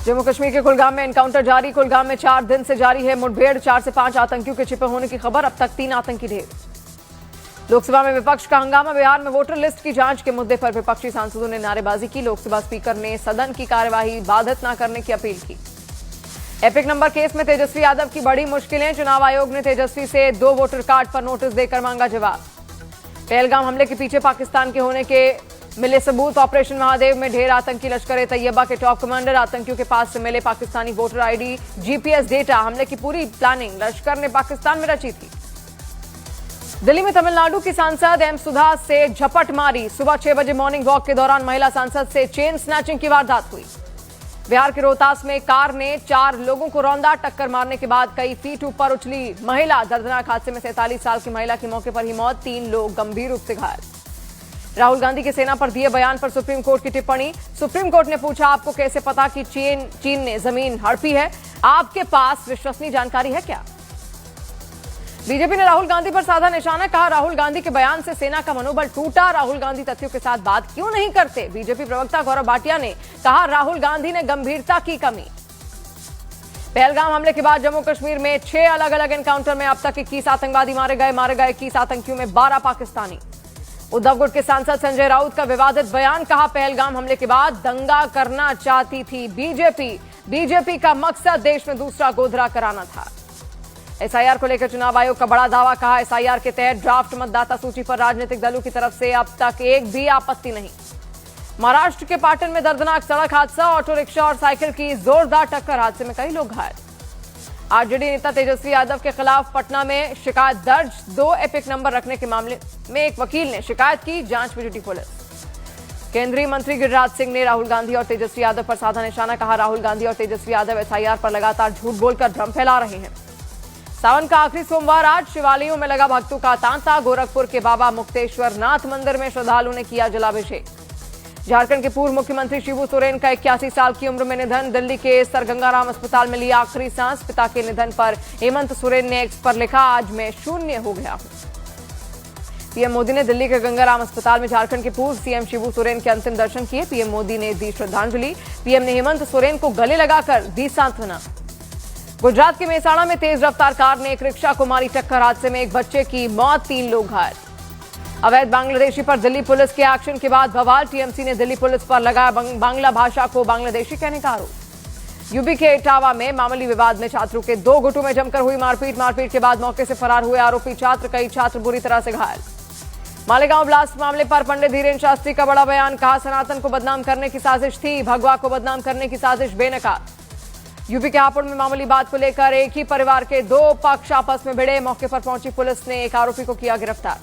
जम्मू कश्मीर के कुलगाम में एनकाउंटर जारी। कुलगाम में 4 दिन से जारी है मुठभेड़। 4 से 5 आतंकियों के छिपे होने की खबर। अब तक 3 आतंकी ढेर। लोकसभा में विपक्ष का हंगामा। बिहार में वोटर लिस्ट की जांच के मुद्दे पर विपक्षी सांसदों ने नारेबाजी की। लोकसभा स्पीकर ने सदन की कार्यवाही बाधित न करने की अपील की। एपिक नंबर केस में तेजस्वी यादव की बड़ी मुश्किलें। चुनाव आयोग ने तेजस्वी से 2 वोटर कार्ड पर नोटिस देकर मांगा जवाब। पहलगाम हमले के पीछे पाकिस्तान के होने के मिले सबूत। ऑपरेशन महादेव में ढेर आतंकी। लश्कर तैयबा के टॉप कमांडर। आतंकियों के पास से मिले Pakistani voter ID, GPS data. हमले की पूरी प्लानिंग लश्कर ने पाकिस्तान में रची थी। दिल्ली में तमिलनाडु की सांसद एम सुधा से झपट मारी। सुबह 6 बजे मॉर्निंग वॉक के दौरान महिला सांसद से चेन स्नैचिंग की वारदात हुई। बिहार के रोहतास में कार ने 4 लोगों को रौंदा। टक्कर मारने के बाद कई फीट ऊपर उछली महिला। दर्दनाक हादसे में 47 साल की महिला की मौके पर ही मौत। 3 लोग गंभीर रूप से घायल। राहुल गांधी के सेना पर दिए बयान पर सुप्रीम कोर्ट की टिप्पणी। सुप्रीम कोर्ट ने पूछा, आपको कैसे पता कि चीन ने जमीन हड़पी है? आपके पास विश्वसनीय जानकारी है क्या? बीजेपी ने राहुल गांधी पर साधा निशाना। कहा, राहुल गांधी के बयान से सेना का मनोबल टूटा। राहुल गांधी तथ्यों के साथ बात क्यों नहीं करते? बीजेपी प्रवक्ता गौरव भाटिया ने कहा, राहुल गांधी ने गंभीरता की कमी। पहलगाम हमले के बाद जम्मू कश्मीर में 6 अलग अलग एनकाउंटर में अब तक 21 आतंकवादी मारे गए 21 आतंकियों में 12 पाकिस्तानी। उद्धव गुट के सांसद संजय राउत का विवादित बयान। कहा, पहलगाम हमले के बाद दंगा करना चाहती थी बीजेपी का मकसद देश में दूसरा गोधरा कराना था। एसआईआर को लेकर चुनाव आयोग का बड़ा दावा। कहा, एसआईआर के तहत ड्राफ्ट मतदाता सूची पर राजनीतिक दलों की तरफ से अब तक एक भी आपत्ति नहीं। महाराष्ट्र के पाटन में दर्दनाक सड़क हादसा। ऑटो रिक्शा और साइकिल की जोरदार टक्कर। हादसे में कई लोग घायल। आरजेडी नेता तेजस्वी यादव के खिलाफ पटना में शिकायत दर्ज। 2 एपिक नंबर रखने के मामले में एक वकील ने शिकायत की। जांच में जुटी पुलिस। केंद्रीय मंत्री गिरिराज सिंह ने राहुल गांधी और तेजस्वी यादव पर साधा निशाना। कहा, राहुल गांधी और तेजस्वी यादव एसआईआर पर लगातार झूठ बोलकर भ्रम फैला रहे हैं। सावन का आखिरी सोमवार आज। शिवालयों में लगा भक्तों का तांता। गोरखपुर के बाबा मुक्तेश्वर नाथ मंदिर में श्रद्धालुओं ने किया जलाभिषेक। झारखंड के पूर्व मुख्यमंत्री शिबू सोरेन का 81 साल की उम्र में निधन। दिल्ली के सर गंगाराम अस्पताल में लिया आखिरी सांस। पिता के निधन पर हेमंत सोरेन ने एक्स पर लिखा, आज मैं शून्य हो गया हूं। पीएम मोदी ने दिल्ली के गंगाराम अस्पताल में झारखंड के पूर्व सीएम शिबू सोरेन के अंतिम दर्शन किए। पीएम मोदी ने दी श्रद्धांजलि। पीएम ने हेमंत सोरेन को गले लगाकर दी सांत्वना। गुजरात के मेहसाणा में तेज रफ्तार कार ने एक रिक्शा को मारी टक्कर। हादसे में एक बच्चे की मौत, 3 लोग घायल। अवैध बांग्लादेशी पर दिल्ली पुलिस के एक्शन के बाद बवाल। टीएमसी ने दिल्ली पुलिस पर लगाया बांग्ला भाषा को बांग्लादेशी कहने का आरोप। यूपी के इटावा में मामूली विवाद में छात्रों के 2 गुटों में जमकर हुई मारपीट के बाद मौके से फरार हुए आरोपी छात्र। कई छात्र बुरी तरह से घायल। मालेगांव ब्लास्ट मामले पर पंडित धीरेन्द्र शास्त्री का बड़ा बयान। कहा, सनातन को बदनाम करने की साजिश थी। भगवा को बदनाम करने की साजिश बेनकाब। यूपी के हापुड़ में मामूली बात को लेकर एक ही परिवार के 2 पक्ष आपस में भिड़े। मौके पर पहुंची पुलिस ने एक आरोपी को किया गिरफ्तार।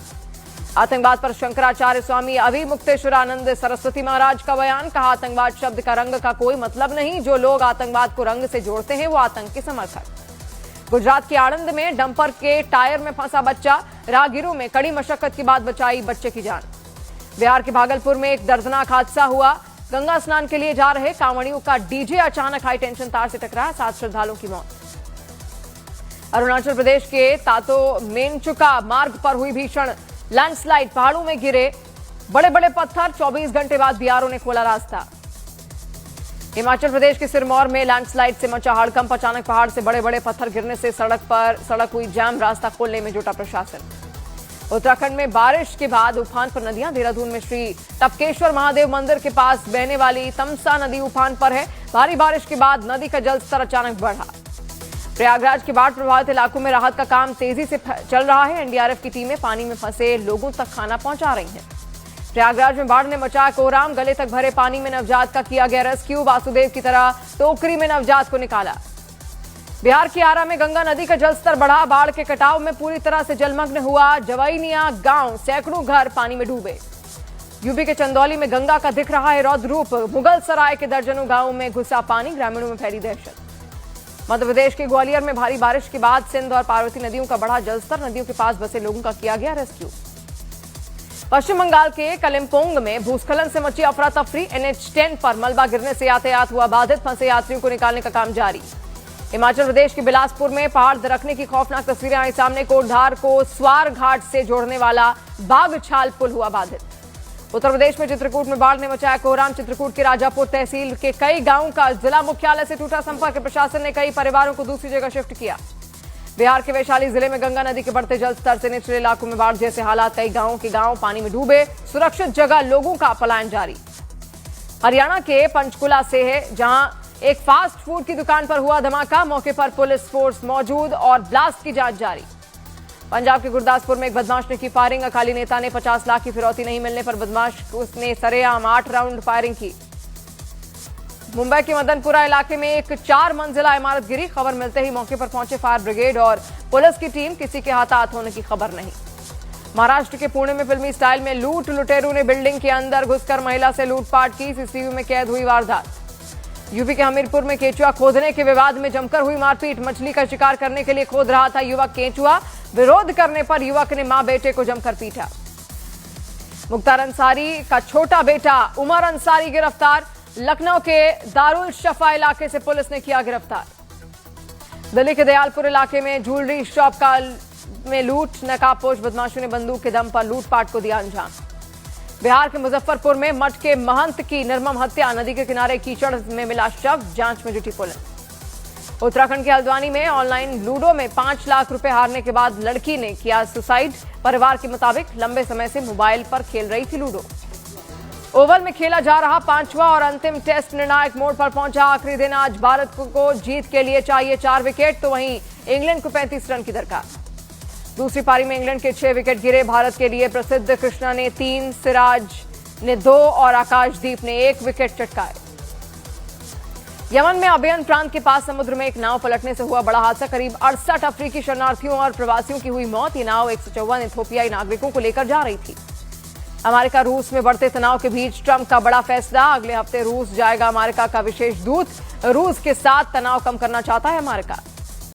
आतंकवाद पर शंकराचार्य स्वामी अभी मुक्तेश्वरानंद सरस्वती महाराज का बयान। कहा, आतंकवाद शब्द का रंग का कोई मतलब नहीं। जो लोग आतंकवाद को रंग से जोड़ते हैं वो आतंक के समर्थक। गुजरात के आणंद में डंपर के टायर में फंसा बच्चा। राहगीरों में कड़ी मशक्कत के बाद बचाई बच्चे की जान। बिहार के भागलपुर में एक दर्दनाक हादसा हुआ। गंगा स्नान के लिए जा रहे कांवड़ियों का डीजे अचानक हाई टेंशन तार से टकराया। 7 श्रद्धालुओं की मौत। अरुणाचल प्रदेश के तातो मेनचुका मार्ग पर हुई भीषण लैंडस्लाइड। पहाड़ों में गिरे बड़े बड़े पत्थर। 24 घंटे बाद बीआरओ ने खोला रास्ता। हिमाचल प्रदेश के सिरमौर में लैंडस्लाइड से मचा हड़कंप। अचानक पहाड़ से बड़े बड़े पत्थर गिरने से सड़क हुई जाम। रास्ता खोलने में जुटा प्रशासन। उत्तराखंड में बारिश के बाद उफान पर नदियां। देहरादून में श्री टपकेश्वर महादेव मंदिर के पास बहने वाली तमसा नदी उफान पर है। भारी बारिश के बाद नदी का जलस्तर अचानक बढ़ा। प्रयागराज के बाढ़ प्रभावित इलाकों में राहत का काम तेजी से चल रहा है। एनडीआरएफ की टीमें पानी में फंसे लोगों तक खाना पहुंचा रही हैं। प्रयागराज में बाढ़ ने मचाया कोहराम। गले तक भरे पानी में नवजात का किया गया रेस्क्यू। वासुदेव की तरह टोकरी में नवजात को निकाला। बिहार की आरा में गंगा नदी का जलस्तर बढ़ा। बाढ़ के कटाव में पूरी तरह से जलमग्न हुआ जवैनिया गांव। सैकड़ों घर पानी में डूबे। यूपी के चंदौली में गंगा का दिख रहा है रौद्र रूप। मुगल सराय के दर्जनों गांवों में घुसा पानी। ग्रामीणों में फैली दहशत। मध्य प्रदेश के ग्वालियर में भारी बारिश के बाद सिंध और पार्वती नदियों का बढ़ा जलस्तर। नदियों के पास बसे लोगों का किया गया रेस्क्यू। पश्चिम बंगाल के कलिम्पोंग में भूस्खलन से मची अफरा तफरी। NH10 पर मलबा गिरने से यातायात हुआ बाधित। फंसे यात्रियों को निकालने का काम जारी। हिमाचल प्रदेश के बिलासपुर में पहाड़ दरकने की खौफनाक तस्वीरें आई सामने। कोटधार को स्वार घाट से जोड़ने वाला बागछाल पुल हुआ बाधित। उत्तर प्रदेश में चित्रकूट में बाढ़ ने मचाया कोहराम। चित्रकूट के राजापुर तहसील के कई गांवों का जिला मुख्यालय से टूटा संपर्क। प्रशासन ने कई परिवारों को दूसरी जगह शिफ्ट किया। बिहार के वैशाली जिले में गंगा नदी के बढ़ते जल स्तर से निचले इलाकों में बाढ़ जैसे हालात। कई गांवों के गांव पानी में डूबे। सुरक्षित जगह लोगों का पलायन जारी। हरियाणा के पंचकुला से है, जहां एक फास्ट फूड की दुकान पर हुआ धमाका। मौके पर पुलिस फोर्स मौजूद और ब्लास्ट की जांच जारी। पंजाब के गुरदासपुर में एक बदमाश ने की फायरिंग। अकाली नेता ने 50 लाख की फिरौती नहीं मिलने पर बदमाश उसने सरेआम 8 राउंड फायरिंग की। मुंबई के मदनपुरा इलाके में एक 4 मंजिला इमारत गिरी। खबर मिलते ही मौके पर पहुंचे फायर ब्रिगेड और पुलिस की टीम। किसी के हताहत होने की खबर नहीं। महाराष्ट्र के पुणे में फिल्मी स्टाइल में लुटेरों ने बिल्डिंग के अंदर घुसकर महिला से लूटपाट की। सीसीटीवी में कैद हुई वारदात। यूपी के हमीरपुर में केंचुआ खोदने के विवाद में जमकर हुई मारपीट। मछली का शिकार करने के लिए खोद रहा था युवक केंचुआ। विरोध करने पर युवक ने मां बेटे को जमकर पीटा। मुख्तार अंसारी का छोटा बेटा उमर अंसारी गिरफ्तार। लखनऊ के दारुल शफा इलाके से पुलिस ने किया गिरफ्तार। दिल्ली के दयालपुर इलाके में ज्वेलरी शॉप में लूट। नकाबपोश बदमाशों ने बंदूक के दम पर लूटपाट को दिया अंजाम। बिहार के मुजफ्फरपुर में मठ के महंत की निर्मम हत्या। नदी के किनारे कीचड़ में मिला शव। जांच में जुटी पुलिस। उत्तराखंड के हल्द्वानी में ऑनलाइन लूडो में 5 लाख रुपए हारने के बाद लड़की ने किया सुसाइड। परिवार के मुताबिक लंबे समय से मोबाइल पर खेल रही थी लूडो। ओवल में खेला जा रहा 5वां और अंतिम टेस्ट निर्णायक मोड़ पर पहुंचा। आखिरी दिन आज भारत को जीत के लिए चाहिए 4 विकेट, तो वहीं इंग्लैंड को 35 रन की दरकार। दूसरी पारी में इंग्लैंड के 6 विकेट गिरे। भारत के लिए प्रसिद्ध कृष्णा ने 3, सिराज ने 2 और आकाशदीप ने 1 विकेट चटकाए। यमन में अबियन प्रांत के पास समुद्र में एक नाव पलटने से हुआ बड़ा हादसा। करीब 68 अफ्रीकी शरणार्थियों और प्रवासियों की हुई मौत। ये नाव 154 इथियोपियाई नागरिकों को लेकर जा रही थी। अमेरिका रूस में बढ़ते तनाव के बीच ट्रंप का बड़ा फैसला। अगले हफ्ते रूस जाएगा अमेरिका का विशेष दूत। रूस के साथ तनाव कम करना चाहता है अमेरिका।